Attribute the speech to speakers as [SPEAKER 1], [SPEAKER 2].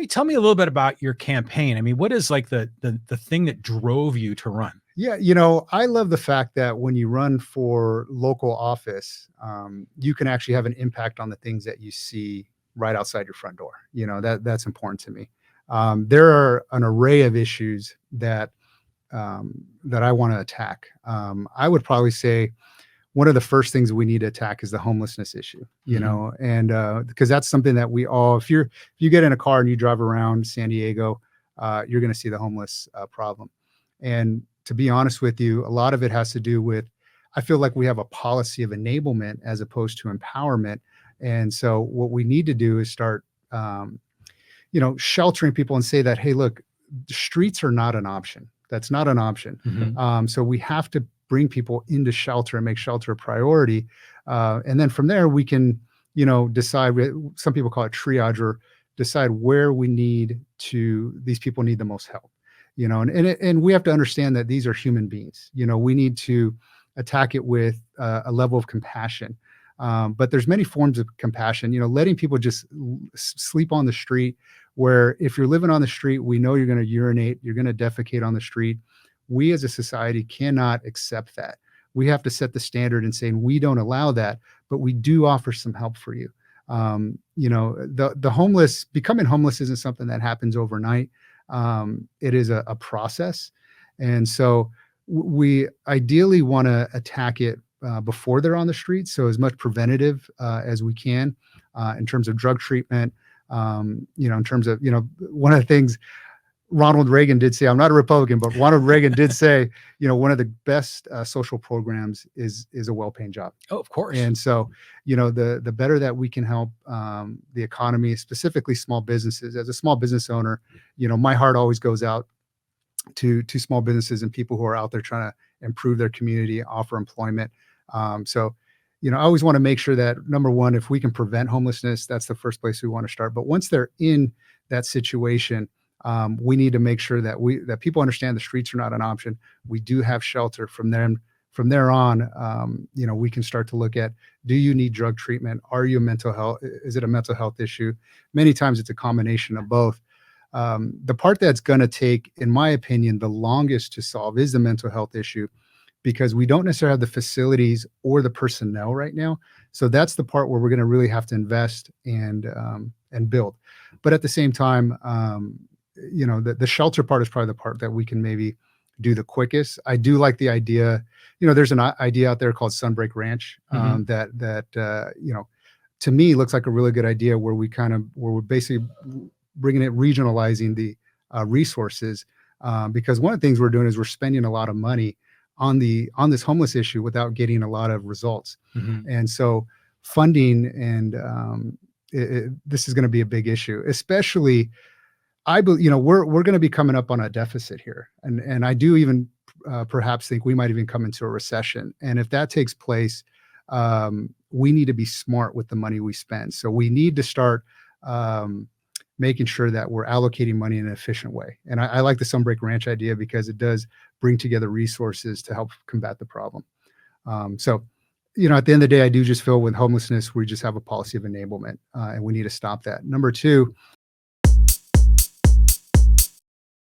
[SPEAKER 1] tell me a little bit about your campaign. I mean, what is like the thing that drove you to run?
[SPEAKER 2] Yeah, I love the fact that when you run for local office, you can actually have an impact on the things that you see right outside your front door. That's important to me. There are an array of issues that I want to attack. I would probably say one of the first things we need to attack is the homelessness issue. And because that's something that we all, if you get in a car and you drive around San Diego, you're going to see the homeless problem. And to be honest with you, a lot of it has to do with, I feel like we have a policy of enablement as opposed to empowerment. And so what we need to do is start, sheltering people and say that, hey, look, the streets are not an option. That's not an option. So we have to bring people into shelter and make shelter a priority. And then from there, we can, decide, some people call it triage, or decide where these people need the most help. And we have to understand that these are human beings. We need to attack it with a level of compassion. But there's many forms of compassion, letting people just sleep on the street, where if you're living on the street, we know you're going to urinate, you're going to defecate on the street. We as a society cannot accept that. We have to set the standard and saying we don't allow that, but we do offer some help for you. The becoming homeless isn't something that happens overnight. It is a process. And so we ideally want to attack it before they're on the street. So as much preventative as we can in terms of drug treatment, in terms of, one of the things Ronald Reagan did say, I'm not a Republican, but Ronald Reagan did say, one of the best social programs is a well-paying job.
[SPEAKER 1] Oh, of course.
[SPEAKER 2] And so, the better that we can help the economy, specifically small businesses. As a small business owner, my heart always goes out to small businesses and people who are out there trying to improve their community, offer employment. I always want to make sure that, number one, if we can prevent homelessness, that's the first place we want to start. But once they're in that situation, we need to make sure that people understand the streets are not an option. We do have shelter. From there on, we can start to look at, do you need drug treatment? Are you is it a mental health issue? Many times it's a combination of both. The part that's going to take, in my opinion, the longest to solve is the mental health issue, because we don't necessarily have the facilities or the personnel right now. So that's the part where we're going to really have to invest and build. But at the same time, the shelter part is probably the part that we can maybe do the quickest. I do like the idea, there's an idea out there called Sunbreak Ranch that to me looks like a really good idea, where we're basically bringing it, regionalizing the resources, because one of the things we're doing is we're spending a lot of money on this homeless issue without getting a lot of results. And so funding and this is going to be a big issue, especially we're going to be coming up on a deficit here. And I do even perhaps think we might even come into a recession. And if that takes place, we need to be smart with the money we spend. So we need to start making sure that we're allocating money in an efficient way. And I like the Sunbreak Ranch idea, because it does bring together resources to help combat the problem. So, at the end of the day, I do just feel with homelessness, we just have a policy of enablement, and we need to stop that. Number two,